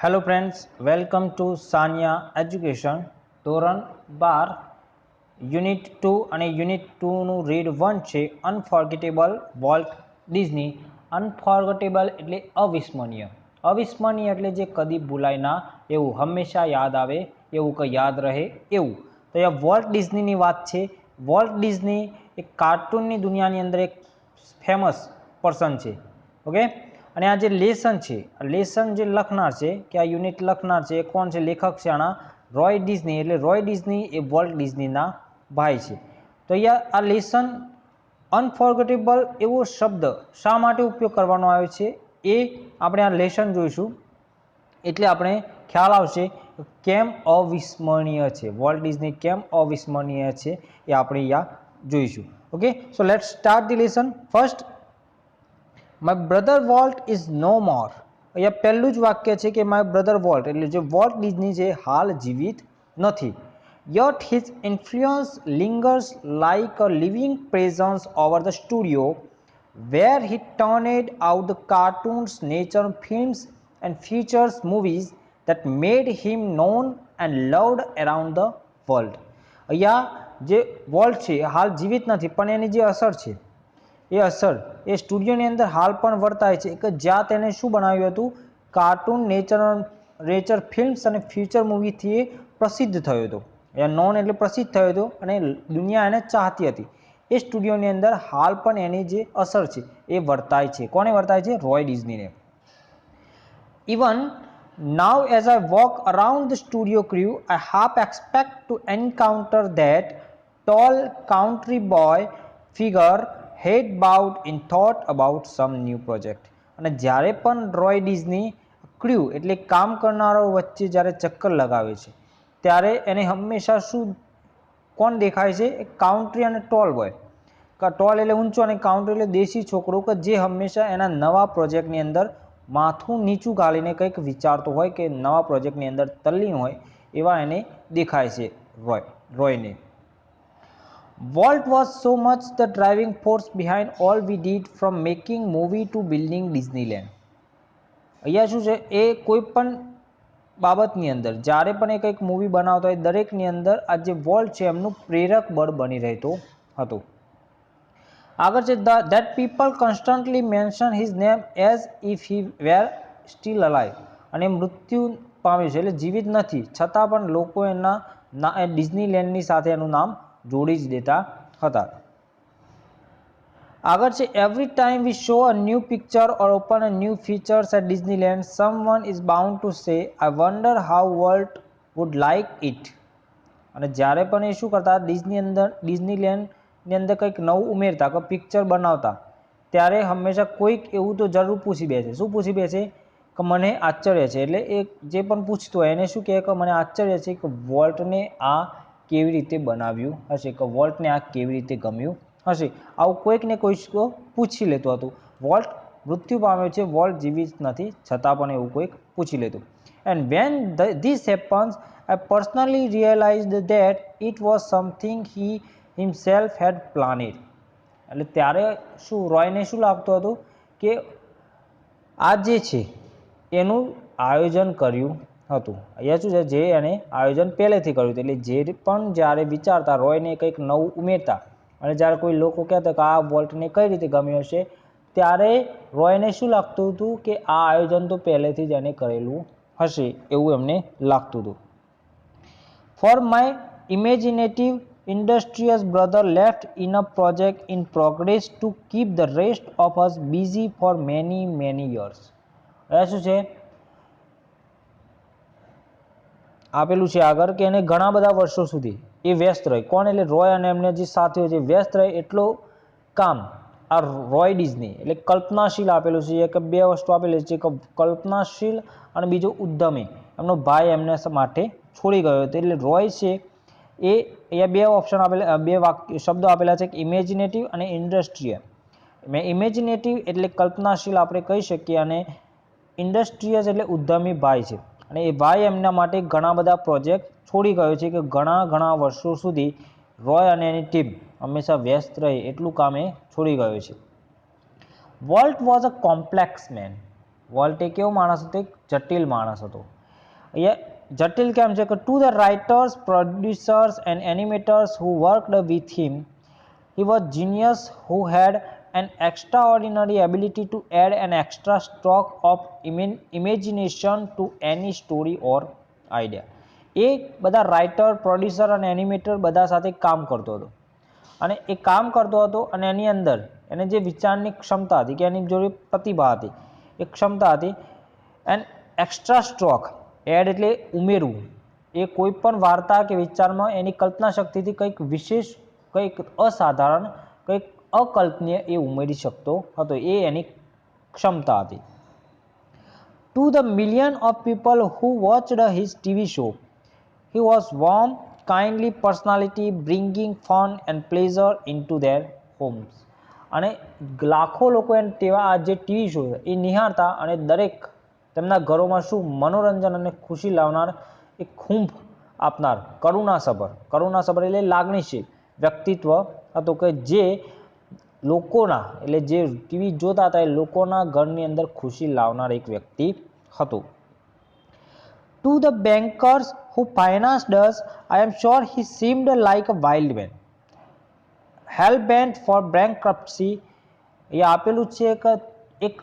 Hello friends, welcome to Sania education. ધોરણ 12 unit 2 અને unit 2નું read 1 છે અનફોર્ગેટેબલ વોલ્ટ ડિઝની. અનફોર્ગેટેબલ એટલે અવિસ્મરણીય. અવિસ્મરણીય એટલે જે કદી ભૂલાય ના એવું, હંમેશા યાદ આવે એવું, કે યાદ રહે એવું. તો અહીંયા વોલ્ટ ડિઝનીની વાત છે. વોલ્ટ ડિઝની એક કાર્ટૂનની દુનિયાની અંદર એક ફેમસ પર્સન છે. ઓકે, અને આ જે લેસન છે, લેસન જે લખનાર છે, કે આ યુનિટ લખનાર છે, એ કોણ છે? લેખક છે આના રોય ડિઝની. એટલે રોય ડિઝની એ વોલ્ટ ડિઝનીના ભાઈ છે. તો અહીંયા આ લેસન અનફોર્ગેટેબલ એવો શબ્દ શા માટે ઉપયોગ કરવાનો આવે છે એ આપણે આ લેસન જોઈશું, એટલે આપણે ખ્યાલ આવશે કેમ અવિસ્મરણીય છે. વોલ્ટ ડિઝની કેમ અવિસ્મરણીય છે એ આપણે અહીંયા જોઈશું. Okay, so let's start the lesson. First, my brother Walt is no more. અહીંયા પહેલું જ વાક્ય છે કે માય બ્રધર વોલ્ટ, એટલે જે વોલ્ટ ડિઝની છે હાલ જીવિત નથી. Yet his influence lingers like a living presence over the studio where he turned out the cartoons, nature films and features movies that made him known and loved around the world. અહીંયા જે volt છે હાલ જીવિત નથી, પણ એની જે અસર છે એ અસર એ સ્ટુડિયોની અંદર હાલ પણ વર્તાય છે, કે જ્યાં તેને શું બનાવ્યું હતું? કાર્ટૂન, નેચર ફિલ્મ્સ અને ફ્યુચર મૂવીથી એ પ્રસિદ્ધ થયો હતો. અહીંયા નોન એટલે પ્રસિદ્ધ થયો હતો અને દુનિયા એને ચાહતી હતી. એ સ્ટુડિયોની અંદર હાલ પણ એની જે અસર છે એ વર્તાય છે. કોને વર્તાય છે? રોય ડિઝનીને. Even now as I walk around the studio crew, I half expect to encounter that tall country boy figure head bowed in thought about some new project. અને જ્યારે પણ રોય ડિઝની ક્રૂ એટલે કામ કરનારો વચ્ચે જ્યારે ચક્કર લગાવે છે, ત્યારે એને હંમેશા શું કોણ દેખાય છે? કાઉન્ટ્રી અને ટોલ બોય. ટોલ એટલે ઊંચો અને કાઉન્ટ્રી એટલે દેશી છોકરો, કે જે હંમેશા એના નવા પ્રોજેક્ટની અંદર માથું નીચું ગાળીને કંઈક વિચારતો હોય, કે નવા પ્રોજેક્ટની અંદર તલ્લીન હોય એવા એને દેખાય છે રોયને. Walt was so much the driving force behind all we did, from making movie to building Disneyland. અહીંયા શું છે? એ કોઈ પણ બાબતની અંદર જ્યારે પણ એ કંઈક મૂવી બનાવતો હોય, દરેકની અંદર આ જે વોલ્ટ છે એમનું પ્રેરક બળ બની રહેતો હતો. આગળ છે that people constantly mention his name as if he were still alive. અને મૃત્યુ પામ્યું છે એટલે જીવિત નથી, છતાં પણ લોકો એના ડિઝનીલેન્ડની સાથે એનું નામ જોડી જ દેતા હતા. આગળ છે every time we show a new picture or open a new features at Disneyland, someone is bound to say, I wonder how Walt would like it. અને જ્યારે પણ એ શું કરતા? ડિઝનીલેન્ડની અંદર કંઈક નવું ઉમેરતા, કે પિક્ચર બનાવતા, ત્યારે હંમેશા કોઈક એવું તો જરૂર પૂછી બેસે. શું પૂછી બેસે? કે મને આશ્ચર્ય છે. એટલે એ જે પણ પૂછતું હોય એને શું કહે? કે મને આશ્ચર્ય છે કે વોલ્ટને આ કેવી રીતે બનાવ્યું હશે, કે વોલ્ટને આ કેવી રીતે ગમ્યું હશે. આવું કોઈક ને કોઈક પૂછી લેતું હતું. વોલ્ટ મૃત્યુ પામ્યો છે, વોલ્ટ જીવિત નથી, છતાં પણ એવું કોઈક પૂછી લેતું. And when this happens, I personally realized that it was something he himself had planned. એટલે ત્યારે શું રોયને શું લાગતું હતું? કે આ જે છે એનું આયોજન કર્યું હતું. અહીંયા શું છે? જે એને આયોજન પહેલેથી કર્યું હતું. એટલે જે પણ જ્યારે વિચારતા, રોયને કંઈક નવું ઉમેરતા, અને જ્યારે કોઈ લોકો કહેતા કે આ વોલ્ટને કઈ રીતે ગમ્યું હશે, ત્યારે રોયને શું લાગતું હતું? કે આ આયોજન તો પહેલેથી જ એને કરેલું હશે એવું એમને લાગતું હતું. For my imaginative, industrious brother left enough project in progress to keep the rest of us busy for many years. એ શું છે? આપેલું છે આગળ કે એને ઘણા બધા વર્ષો સુધી એ વ્યસ્ત રહે. કોણ? એટલે રોય અને એમને જે સાથીઓ છે વ્યસ્ત રહે એટલો કામ આ રોય ડિઝની એટલે કલ્પનાશીલ આપેલું છે. કે બે વસ્તુ આપેલી છે, કે કલ્પનાશીલ અને બીજો ઉદ્યમી. એમનો ભાઈ એમને માટે છોડી ગયો હતો. એટલે રોય છે એ અહીંયા બે ઓપ્શન આપેલા, બે શબ્દો આપેલા છે, કે ઇમેજિનેટિવ અને ઇન્ડસ્ટ્રીયલ. ઇમેજિનેટિવ એટલે કલ્પનાશીલ આપણે કહી શકીએ, અને ઇન્ડસ્ટ્રીયસ એટલે ઉદ્યમી ભાઈ છે. અને એ ભાઈ એમના માટે ઘણા બધા પ્રોજેક્ટ છોડી ગયો છે, કે ઘણા વર્ષો સુધી રોય અને એની ટીમ હંમેશા વ્યસ્ત રહે એટલું કામ એ છોડી ગયો છે. Walt was a complex man. Walt એ કેવો માણસ હતો? એક જટિલ માણસ હતો. અહીંયા જટિલ કેમ છે કે to the writers, producers and animators who worked with him, he was genius who had an extraordinary ability to add an extra stroke of imagination to any story or idea. એ બધા રાઇટર, પ્રોડ્યુસર અને animator બધા સાથે કામ કરતો હતો અને એ કામ કરતો હતો અને એની અંદર એને જે વિચારની ક્ષમતા હતી કે એની જોડે પ્રતિભા હતી, એ ક્ષમતા હતી એન્ડ એક્સ્ટ્રા સ્ટ્રોક, એડ એટલે ઉમેરવું, એ કોઈ પણ વાર્તા કે વિચારમાં એની કલ્પના શક્તિથી કંઈક વિશેષ, કંઈક અસાધારણ, કંઈક અકલ્પનીય એ ઉમેરી શકતો હતો, એ એની ક્ષમતા હતી. To the million of people who watched his TV show, he was warm, kindly personality bringing fun and pleasure into their homes. અને લાખો લોકો એને તેવા આ જે ટીવી શો એ નિહાળતા અને દરેક તેમના ઘરોમાં શું મનોરંજન અને ખુશી લાવનાર, એક ખૂંફ આપનાર, કરુણાસભર એટલે લાગણીશીલ વ્યક્તિત્વ હતું કે જે લોકોના, એટલે જે ટીવી જોતા હતા એ લોકોના ઘરની અંદર ખુશી લાવનાર એક વ્યક્તિ હતું. To the bankers who financed us, I am sure he seemed like a wild man, hell-bent for bankruptcy. એ આપેલું છે કે એક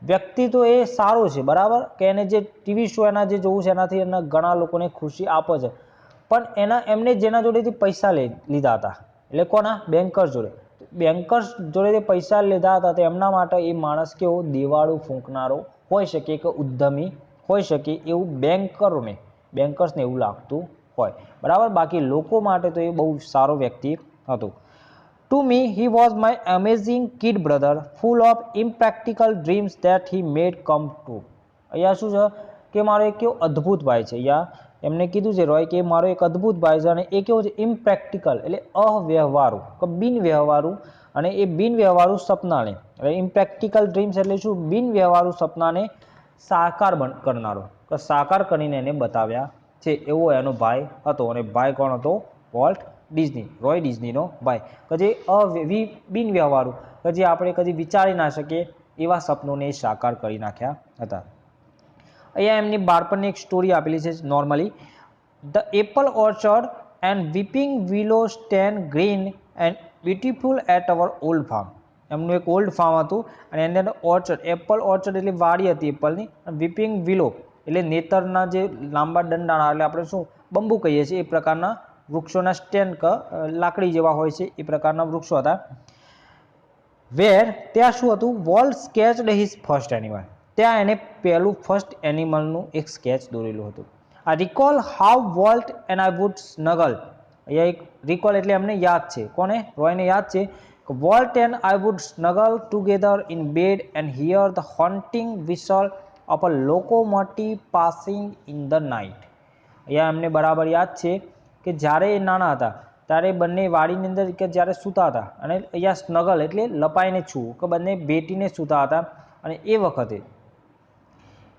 વ્યક્તિ તો એ સારો છે, બરાબર, કે એને જે ટીવી શો એના જે જોવું છે એનાથી એના ઘણા લોકોને ખુશી આપે છે, પણ એમને જેના જોડેથી પૈસા લીધા હતા, એટલે કોના? બેન્કર્સ જોડે. બેન્કર્સ જોડેથી પૈસા લીધા હતા તો એમના માટે એ માણસ કેવો દિવાળું ફૂંકનારો હોઈ શકે, કે ઉદ્યમી હોઈ શકે, એવું બેન્કર્સને એવું લાગતું હોય, બરાબર. બાકી લોકો માટે તો એ બહુ સારો વ્યક્તિ હતો. To me, he was my amazing kid brother, full of impractical dreams that he made come true. અહીંયા શું છે કે મારો એક કેવો અદ્ભુત ભાઈ છે. અહીંયા એમને કીધું છે રોય કે મારો એક અદ્ભુત ભાઈ છે અને એ કેવો છે ઇમ્પ્રેક્ટિકલ એટલે અવ્યવહારુ કે બિનવ્યવહારુ, અને એ બિનવ્યવહારુ સપનાને, એટલે ઇમ્પ્રેક્ટિકલ ડ્રીમ્સ એટલે શું? બિનવ્યવહારુ સપનાને સાકાર કરનારો, કે સાકાર કરીને એને બતાવ્યા છે, એવો એનો ભાઈ હતો. અને ભાઈ કોણ હતો? વોલ્ટ ડિઝની, રોય ડિઝનીનો ભાઈ, કે જે બિનવ્યવહારુ, કે જે આપણે કદી વિચારી ના શકીએ એવા સપનોને સાકાર કરી નાખ્યા હતા. અહીંયા એમની બાળપણની એક સ્ટોરી આપેલી છે normally. The apple orchard and weeping willow stand green and beautiful at our old farm. એમનું એક ઓલ્ડ ફાર્મ હતું અને એની અંદર ઓર્ચર્ડ, એપલ ઓર્ચર્ડ એટલે વાડી હતી એપલની, વીપિંગ વિલો એટલે નેતરના જે લાંબા દંડાના, એટલે આપણે શું બંબુ કહીએ છીએ એ પ્રકારના વૃક્ષોના સ્ટેન્ડ, લાકડી જેવા હોય છે એ પ્રકારના વૃક્ષો હતા. વેર, ત્યાં શું હતું? વોલ્ટ સ્કેચ્ડ હિઝ ફર્સ્ટ એનિમલ, ત્યાં એને પહેલું ફર્સ્ટ એનિમલનું એક સ્કેચ દોરેલું હતું. આ recall how Walt and I would snuggle, અહીંયા એક રિકોલ એટલે એમને યાદ છે, કોને? રોયને યાદ છે કે Walt and I would snuggle together in bed and hear the haunting whistle of a locomotive passing in the night. અહીંયા એમને બરાબર યાદ છે કે જ્યારે એ નાના હતા ત્યારે બંને વાડીની અંદર કે જ્યારે સૂતા હતા, અને અહીંયા સ્નગલ એટલે લપાઈને છૂવું, કે બંને ભેટીને સૂતા હતા, અને એ વખતે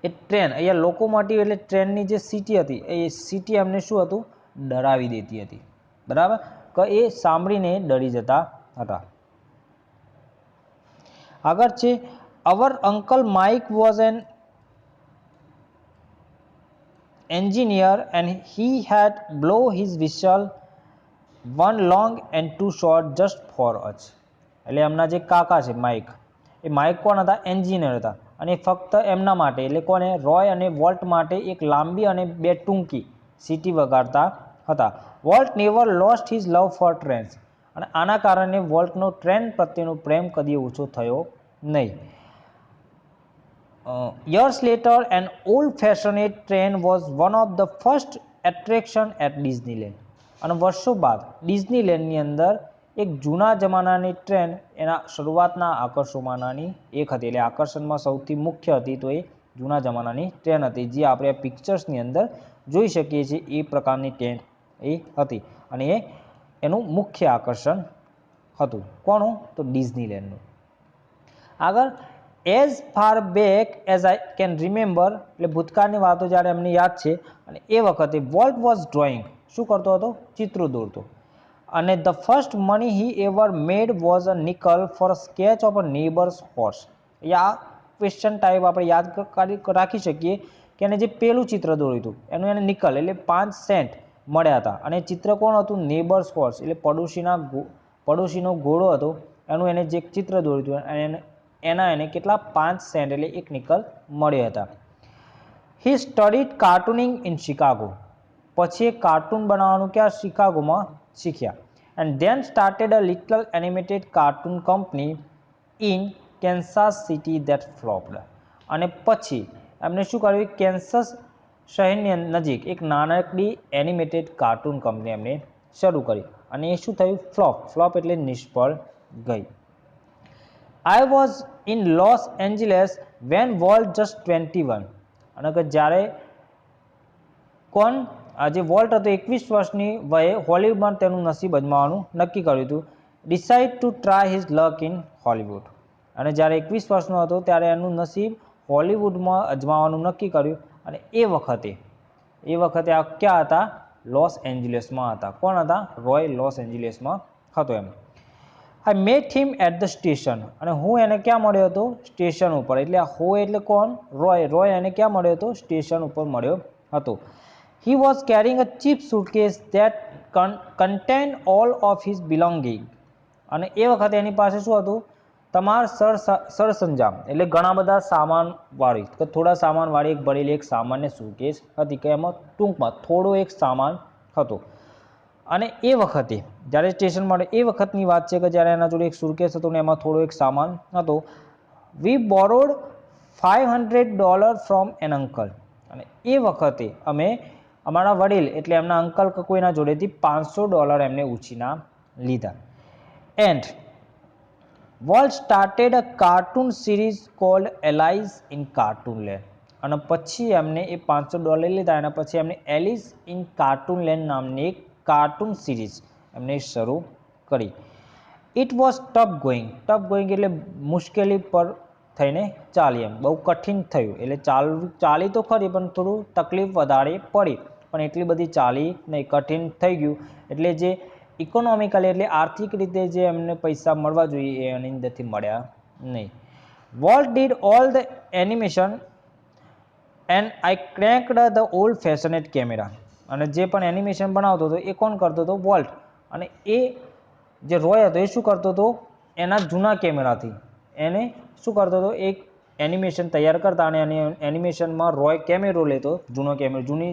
એ ટ્રેન, અહીંયા લોકોમોટિવ એટલે ટ્રેનની જે સીટી હતી એ સીટી એમને શું હતું? ડરાવી દેતી હતી, બરાબર, કે એ સાંભળીને ડરી જતા હતા. આગળ છે our uncle Mike was an engineer and he had blow his whistle, one long and two short, just for us. એટલે એમના જે કાકા છે માઇક, એ માઇક કોણ હતા? એન્જિનિયર હતા, અને ફક્ત એમના માટે એટલે કોને? રોય અને વોલ્ટ માટે એક લાંબી અને બે ટૂંકી સીટી વગાડતા હતા. વોલ્ટ નેવર લોસ્ટ હિઝ લવ ફોર ટ્રેન્સ, અને આના કારણે વોલ્ટનો ટ્રેન પ્રત્યેનો પ્રેમ કદી ઓછો થયો નહીં. Years later, an old-fashioned train was one of the first attraction at Disneyland. અને વર્ષો બાદ ડિઝનીલેન્ડની અંદર એક જૂના જમાનાની ટ્રેન એના શરૂઆતના આકર્ષણમાંની એક હતી, એટલે આકર્ષણમાં સૌથી મુખ્ય હતી તો એ જૂના જમાનાની ટ્રેન હતી, જે આપણે પિક્ચર્સની અંદર જોઈ શકીએ છીએ એ પ્રકારની ટ્રેન એ હતી, અને એ એનું મુખ્ય આકર્ષણ હતું. કોનું? તો ડિઝનીલેન્ડનું. આગળ as far back as I can remember, એટલે ભૂતકાળની વાતો જ્યારે એમને યાદ છે, અને એ વખતે વોલ્ટ વોઝ ડ્રોઈંગ, શું કરતો હતો? ચિત્રો દોરતો. અને the first money he ever made was a nickel for a sketch of a neighbours horse. આ ક્વેશ્ચન ટાઈપ આપણે યાદ રાખી શકીએ કે એને જે પેલું ચિત્ર દોર્યું હતું એનું એને નિકલ એટલે 5 સેન્ટ મળ્યા હતા અને ચિત્ર કોણ હતું નેબર્સ હોર્સ એટલે પડોશીનો ઘોડો હતો એનું એને જે ચિત્ર દોર્યું હતું એના એને કેટલા 5 સેન્ટ એટલે 1 નિકલ મળ્યા હતા. He studied cartooning in Chicago. પછી એ કાર્ટૂન બનાવવાનું ક્યાં શિકાગોમાં શીખ્યા. And then started a little animated cartoon company in Kansas City that flopped. અને પછી એમને શું કર્યું કેન્સસ શહેરની નજીક એક નાનકડી એનિમેટેડ કાર્ટૂન કંપની એમને શરૂ કરી અને એ શું થયું ફ્લોપ એટલે નિષ્ફળ ગઈ. I was in Los Angeles when Walt just 21. અને કે જ્યારે કોણ જે વોલ્ટ હતો 21 વર્ષની વયે હોલિવૂડમાં તેનું નસીબ અજમાવવાનું નક્કી કર્યું હતું. Decide to try his luck in Hollywood. અને જ્યારે 21 વર્ષનો હતો ત્યારે એનું નસીબ હોલિવૂડમાં અજમાવવાનું નક્કી કર્યું અને એ વખતે આ ક્યાં હતા લોસ એન્જલિસમાં હતા. કોણ હતા રોય લોસ એન્જલિસમાં હતો એમ. I met him at the station. અને હું એને ક્યાં મળ્યો હતો સ્ટેશન ઉપર. એટલે આ હો એટલે કોણ રોય એને ક્યાં મળ્યો હતો સ્ટેશન ઉપર મળ્યો હતો. He was carrying a cheap suitcase that contained all of his belonging. અને એ વખતે એની પાસે શું હતું તમાર સરસંજામ એટલે ઘણા બધા સામાનવાળી કે થોડા સામાનવાળી એક ભરેલી એક સામાન્ય સુટકેસ હતી કે એમાં ટૂંકમાં થોડો એક સામાન હતો. અને એ વખતે જ્યારે સ્ટેશન મળે એ વખતની વાત છે કે જ્યારે એના જોડે એક સુટકેસ હતો ને એમાં થોડો એક સામાન હતો. વી બોરોડ $500 ફ્રોમ એન અંકલ. અને એ વખતે અમે અમારા વડીલ એટલે એમના અંકલ કે કોઈના જોડેથી $500 એમને ઉછીના લીધા. And Walt started a cartoon series called Alice in Cartoonland. અને પછી એમને એ $500 લીધા અને પછી એમને એલિસ ઇન કાર્ટૂનલેન્ડ નામની એક કાર્ટૂન સિરીઝ એમને શરૂ કરી. ઇટ વોઝ ટફ ગોઈંગ એટલે મુશ્કેલી પર થઈને ચાલી એમ બહુ કઠિન થયું એટલે ચાલી તો ખરી પણ થોડું તકલીફ વધારે પડી પણ એટલી બધી ચાલી નહીં કઠિન થઈ ગયું એટલે જે ઇકોનોમિકલી એટલે આર્થિક રીતે જે એમને પૈસા મળવા જોઈએ એ એની અંદરથી મળ્યા નહીં. Walt did all the animation and I cranked the old fashioned camera. અને જે પણ એનિમેશન બનાવતો હતો એ કોણ કરતો હતો વોલ્ટ. અને એ જે રોય હતો એ શું કરતો હતો એના જૂના કેમેરાથી એને શું કરતો હતો એક એનિમેશન તૈયાર કરતા અને એનિમેશનમાં રોય કેમેરો લેતો જૂની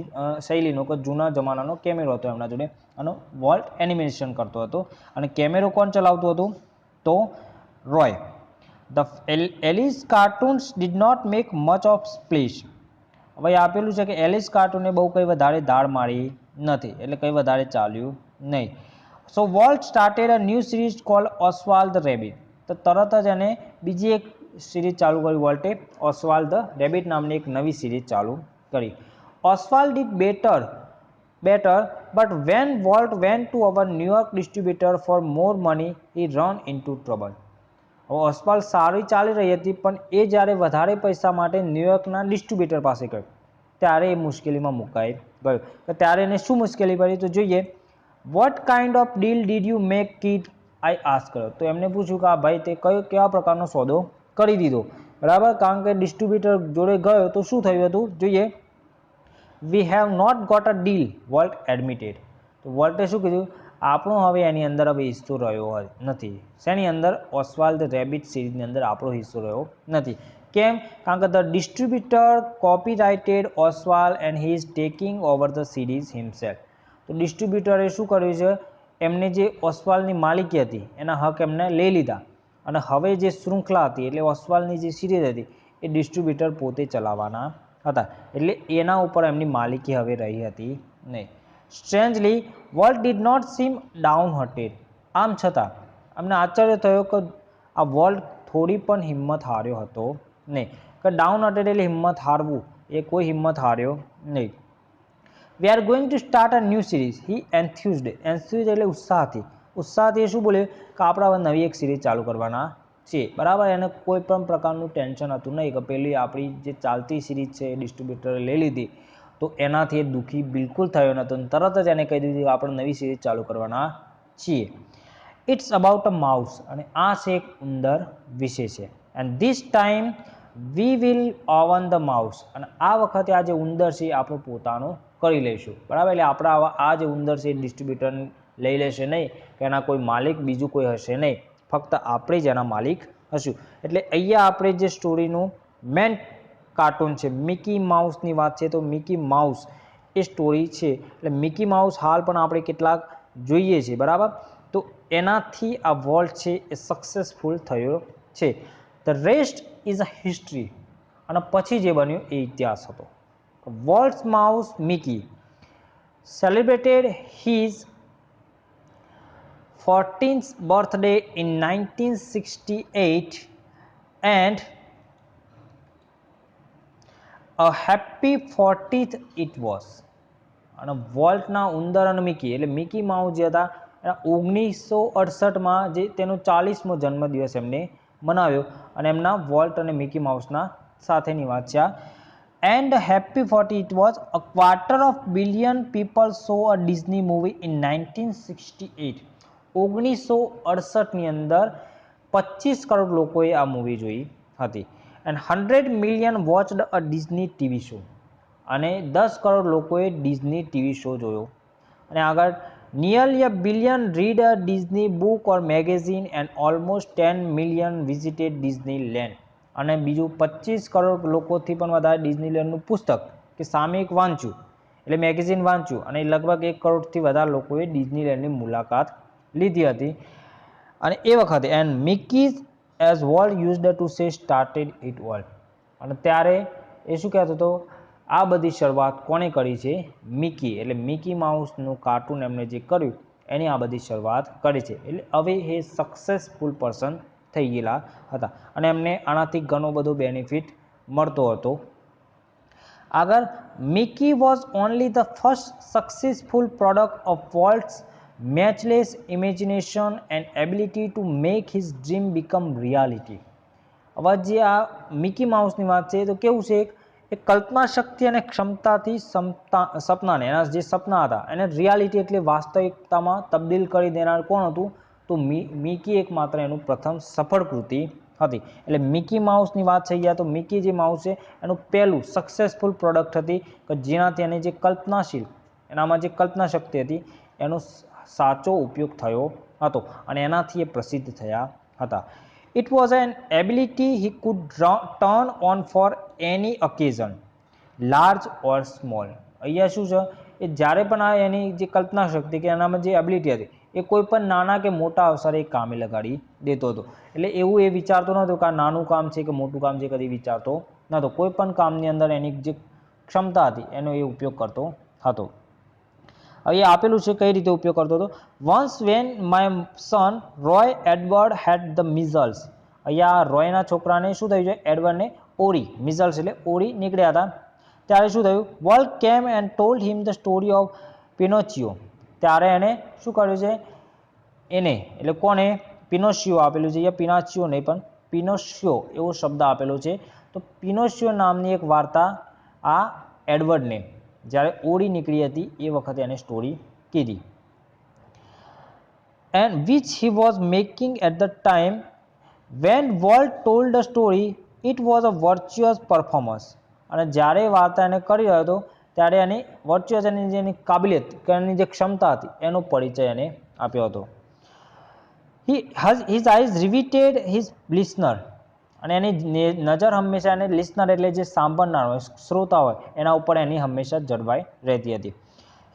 શૈલીનો કે જૂના જમાનાનો કેમેરો હતો એમના જોડે અને વોલ્ટ એનિમેશન કરતો હતો અને કેમેરો કોણ ચલાવતું હતું તો Roy. The Alice cartoons did not make much of splash. હવે આપેલું છે કે એલિસ કાર્ટૂને બહુ કંઈ વધારે ધાડ મારી નથી એટલે કંઈ વધારે ચાલ્યું નહીં. So Walt started a new series called Oswald the Rabbit. તો તરત જ એને બીજી એક સિરીઝ ચાલુ કરી વોલ્ટે ઓસ્વાલ્ડ ધ રેબિટ નામની એક નવી સિરીઝ ચાલુ કરી. Oswald did better but when Walt went to our New York distributor for more money he run into trouble. હવે ઓસ્વાલ્ડ સારી ચાલી રહી હતી પણ એ જ્યારે વધારે પૈસા માટે ન્યુયોર્કના ડિસ્ટ્રીબ્યુટર પાસે ગયો ત્યારે એ મુશ્કેલીમાં મુકાઈ ગયો. તો ત્યારે એને શું મુશ્કેલી પડી તો જોઈએ. What kind of deal did you make kid I ask કર્યો. તો એમને પૂછ્યું કે આ ભાઈ તે કેવા પ્રકારનો સોદો કરી દીધો બરાબર કારણ કે ડિસ્ટ્રીબ્યુટર જોડે ગયો તો શું થયું હતું જોઈએ. We have not got a deal Walt admitted. તો વોલ્ટે શું કીધું આપણો હવે એની અંદર હવે હિસ્સો રહ્યો નથી. શેની અંદર ઓસ્વાલ્ડ ધ રેબિટ સિરીઝની અંદર આપણો હિસ્સો રહ્યો નથી. કેમ કારણ કે the distributor copyrighted Oswald and he is taking over the series himself. તો ડિસ્ટ્રીબ્યુટરે શું કર્યું છે એમને જે ઓસ્વાલ્ડની માલિકી હતી એના હક એમને લઈ લીધા અને હવે જે શૃંખલા હતી એટલે ઓસ્વાલ્ડની જે સિરીઝ હતી એ ડિસ્ટ્રીબ્યુટર પોતે ચલાવવાના હતા એટલે એના ઉપર એમની માલિકી હવે રહી હતી નહીં. Strangely Walt did not seem downhearted. આમ છતાં અમને આશ્ચર્ય થયો કે આ વોલ્ટ થોડી પણ હિંમત હાર્યો હતો નહીં કે ડાઉન હર્ટેડ એટલે હિંમત હારવું એ કોઈ હિંમત હાર્યો નહીં. We are going to start a new series he enthused એટલે ઉત્સાહથી એ શું બોલે કે આપણે હવે નવી એક સિરીઝ ચાલુ કરવાના છીએ બરાબર. એને કોઈ પણ પ્રકારનું ટેન્શન હતું નહીં કે પેલી આપણી જે ચાલતી સિરીઝ છે એ ડિસ્ટ્રીબ્યુટરે લઈ લીધી તો એનાથી એ દુઃખી બિલકુલ થયો નહોતો. તરત જ એને કહી દીધું કે આપણે નવી સિરીઝ ચાલુ કરવાના છીએ. It's about a mouse. અને આ છે એક ઉંદર વિશે છે. And this time we will own the mouse, અને આ વખતે આ જે ઉંદર છે એ આપણું પોતાનું કરી લઈશું, બરાબર. એટલે આપણા આ જે ઉંદર છે એ ડિસ્ટ્રીબ્યુટર લઈ લેશે નહીં, કે એના કોઈ માલિક બીજું કોઈ હશે નહીં, ફક્ત આપણે જ એના માલિક હશું. એટલે અહીંયા આપણે જે સ્ટોરીનું મેન કાર્ટૂન છે મિકી માઉસની વાત છે, તો મિકી માઉસ એ સ્ટોરી છે. એટલે મિકી માઉસ હાલ પણ આપણે કેટલાક જોઈએ છીએ, બરાબર. તો એનાથી આ વોલ્ટ છે એ સક્સેસફુલ થયો છે. The rest is a history, અને પછી જે બન્યું એ ઇતિહાસ હતો. Walt's mouse Mickey celebrated his 14th birthday in 1968 and a happy 40th it was. અને વોલ્ટના ઉંદર અને મિકી એટલે મિકી માઉસ જે હતા એના 1968માં જે તેનો 40મો જન્મદિવસ એમને મનાવ્યો, અને એમના વોલ્ટ અને મિકી માઉસના સાથેની વાત છે. And happy 40 it was. A quarter of billion people saw a Disney movie in 1968. 1968ની અંદર 25 કરોડ લોકોએ આ મૂવી જોઈ હતી. And 100 million watched a Disney TV show. અને 10 કરોડ લોકોએ ડિઝની ટીવી શો જોયો. અને આગળ nearly a billion read a Disney book or magazine and almost 10 million visited Disneyland. અને બીજું 25 કરોડ લોકોથી પણ વધારે ડિઝનીલેન્ડનું પુસ્તક કે સામયિક વાંચ્યું, એટલે મેગેઝિન વાંચ્યું, અને લગભગ 1 કરોડથી વધારે લોકોએ ડિઝનીલેન્ડની મુલાકાત લીધી હતી. અને એ વખતે and Mickey as volt used to say started it all. અને ત્યારે એ શું કહેતો હતો, આ બધી શરૂઆત કોણે કરી છે? મિકી. એટલે મિકી માઉસનું કાર્ટૂન એમણે જે કર્યું એની આ બધી શરૂઆત કરી છે. એટલે હવે એ સક્સેસફુલ પર્સન થઈ ગયેલા હતા, અને એમને આનાથી ઘણો બધો બેનિફિટ મળતો હતો. આગળ Mickey was only the first successful product of Walt's matchless imagination and ability to make his dream become reality. હવે જે આ મિકી માઉસની વાત છે તો કેવું છે, એ કલ્પના શક્તિ અને ક્ષમતાથી સપનાને, એના જે સપના હતા એને રિયાલિટી એટલે વાસ્તવિકતામાં તબદીલ કરી દેનાર કોણ હતું? તો મિકી એકમાત્ર એનું પ્રથમ સફળ કૃતિ હતી. એટલે મિકી માઉસની વાત થઈ ગયા તો મિકી જે માઉસ છે એનું પહેલું સક્સેસફુલ પ્રોડક્ટ હતી, કે જેનાથી એને જે કલ્પનાશીલ, એનામાં જે કલ્પના શક્તિ હતી એનો સાચો ઉપયોગ થયો હતો, અને એનાથી એ પ્રસિદ્ધ થયા હતા. It was an ability he could turn on for any occasion, large or small. અહીંયા શું છે, એ જ્યારે પણ આ એની જે કલ્પના શક્તિ કે એનામાં જે એબિલિટી હતી એ કોઈ પણ નાના કે મોટા અવસરે કામે લગાડી દેતો હતો. એટલે એવું એ વિચારતો નહોતો કે આ નાનું કામ છે કે મોટું કામ છે, કદી વિચારતો નહોતો. કોઈ પણ કામની અંદર એની જે ક્ષમતા હતી એનો એ ઉપયોગ કરતો હતો. હવે આપેલું છે કઈ રીતે ઉપયોગ કરતો હતો. Once when my son Roy Edward had the measles. અહીંયા રોયના છોકરાને શું થયું છે? એડવર્ડને ઓરી, મિઝલ્સ એટલે ઓરી નીકળ્યા હતા. ત્યારે શું થયું? Walt came and told him the story of Pinocchio. ત્યારે એને શું કર્યું છે? એને એટલે કોને? પિનોશિયો આપેલું છે, અહીંયા પિનાચિયો નહીં પણ પિનોશિયો એવો શબ્દ આપેલો છે. તો પિનોશિયો નામની એક વાર્તા આ એડવર્ડને જ્યારે ઓરી નીકળી હતી એ વખતે એને સ્ટોરી કીધી. And which he was making at the time when Walt told the story it was a virtuous performance. અને જ્યારે વાર્તા એને કરી રહ્યો હતો ત્યારે એની વર્ચ્યુઅસ એની જેની કાબિલિયત કે એની જે ક્ષમતા હતી એનો પરિચય એને આપ્યો હતો. His eyes riveted his listener. અને એની નજર હંમેશા એને લિસનર એટલે જે સાંભળનાર હોય, શ્રોતા હોય, એના ઉપર એની હંમેશા જળવાઈ રહેતી હતી.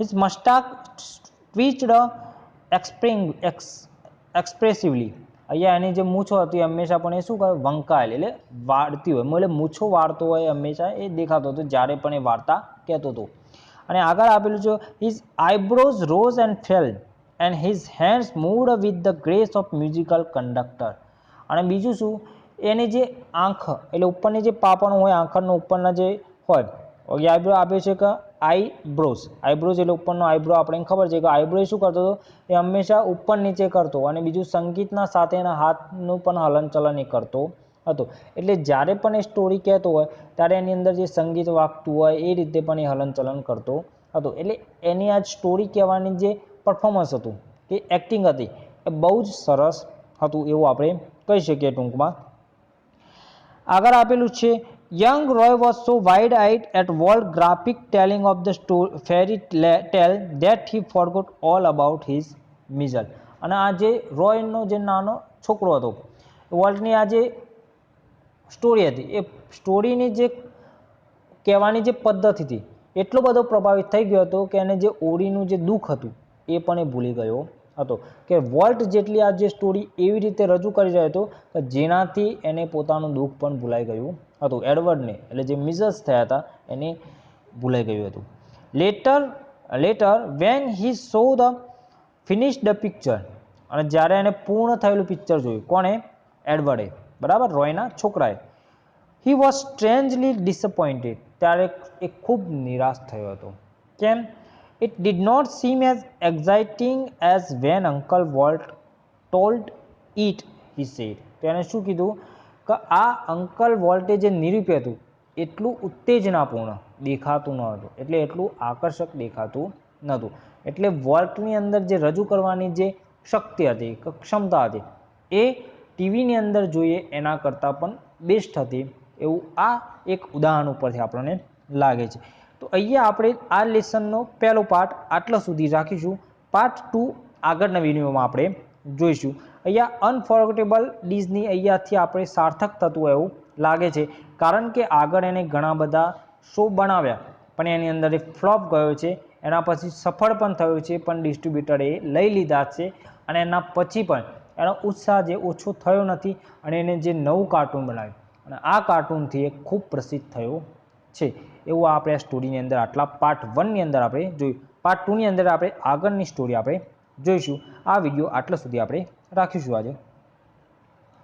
હિઝ મસ્ટાક ટ્વીચડ એક્સપ્રેસિવલી. અહીંયા એની જે મૂછો હતી હંમેશા પણ એ શું કરે? વંકાયેલ એટલે વાળતી હોય, એટલે મૂછો વાળતો હોય હંમેશા એ દેખાતો હતો જ્યારે પણ એ વાર્તા કહેતો હતો. અને આગળ આપેલું છે his eyebrows rose and fail and his hands moved with the grace of musical conductor. અને બીજું શું? એની જે આંખ એટલે ઉપરની જે પાપણો હોય આંખનો ઉપરના જે હોય, આઈબ્રો આપે છે કે આઈબ્રોઝ એટલે ઉપરનો આઈબ્રો. આપણે ખબર છે કે આઈબ્રો શું કરતો હતો? એ હંમેશા ઉપર નીચે કરતો, અને બીજું સંગીતના સાથે એના હાથનું પણ હલનચલન એ કરતો હતો. એટલે જ્યારે પણ એ સ્ટોરી કહેતો હોય ત્યારે એની અંદર જે સંગીત વાગતું હોય એ રીતે પણ એ હલનચલન કરતો હતો. એટલે એની આ સ્ટોરી કહેવાની જે પરફોર્મન્સ હતું, કે એક્ટિંગ હતી, એ બહુ જ સરસ હતું એવું આપણે કહી શકીએ ટૂંકમાં. આગળ આપેલું છે young Roy was so wide eyed at Walt graphic telling of the fairy tale that he forgot all about his measles. અને આ જે રોયનો જે નાનો છોકરો હતો વોલ્ટની આ જે સ્ટોરી હતી એ સ્ટોરીની જે કહેવાની જે પદ્ધતિ હતી એટલો બધો પ્રભાવિત થઈ ગયો હતો કે એને જે ઓરીનું જે દુઃખ હતું એ પણ એ ભૂલી ગયો હતો કે વોલ્ટ જેટલી આ જે સ્ટોરી એવી રીતે રજૂ કરી રહ્યો હતો કે જેનાથી એને પોતાનું દુઃખ પણ ભૂલાઈ ગયું હતું. એડવર્ડને એટલે જે મિઝલ્સ થયા હતા એને ભૂલાઈ ગયું હતું. Letter when he so the finish the picture, અને જ્યારે એને પૂર્ણ થયેલું પિક્ચર જોયું, કોણે? એડવર્ડે, બરાબર, રોયના છોકરાએ. હી વોઝ સ્ટ્રેન્જલી ડિસઅપોઇન્ટેડ, ત્યારે એ ખૂબ નિરાશ થયો હતો. કેમ? It did not seem as exciting as when uncle Walt told it, he said. તો એને શું કીધું કે આ અંકલ વોલ્ટે જે નિરૂપ્યું હતું એટલું ઉત્તેજનાપૂર્ણ દેખાતું ન હતું, એટલે એટલું આકર્ષક દેખાતું નહોતું. એટલે વોલ્ટની અંદર જે રજૂ કરવાની જે શક્તિ હતી, ક્ષમતા હતી, એ ટીવીની અંદર જોઈએ એના કરતાં પણ બેસ્ટ હતી, એવું આ એક ઉદાહરણ ઉપરથી આપણને લાગે છે. તો અહીંયા આપણે આ લેસનનો પહેલો પાર્ટ આટલા સુધી રાખીશું. પાર્ટ 2 આગળના વિડીયોમાં આપણે જોઈશું. અહીંયા અનફોર્ગેટેબલ ડિઝની અહીંયાથી આપણે સાર્થક થતું એવું લાગે છે, કારણ કે આગળ એને ઘણા બધા શો બનાવ્યા પણ એની અંદર એ ફ્લોપ ગયો છે. એના પછી સફળ પણ થયો છે, પણ ડિસ્ટ્રીબ્યુટરે લઈ લીધા છે, અને એના પછી પણ એનો ઉત્સાહ જે ઓછો થયો નથી, અને એને જે નવું કાર્ટૂન બનાવ્યું અને આ કાર્ટૂનથી એ ખૂબ પ્રસિદ્ધ થયો છે, એવું આપણે આ સ્ટોરીની અંદર આટલા પાર્ટ 1ની અંદર આપણે જોયું. પાર્ટ 2ની અંદર આપણે આગળની સ્ટોરી આપણે જોઈશું. આ વિડીયો આટલા સુધી આપણે રાખીશું આજે.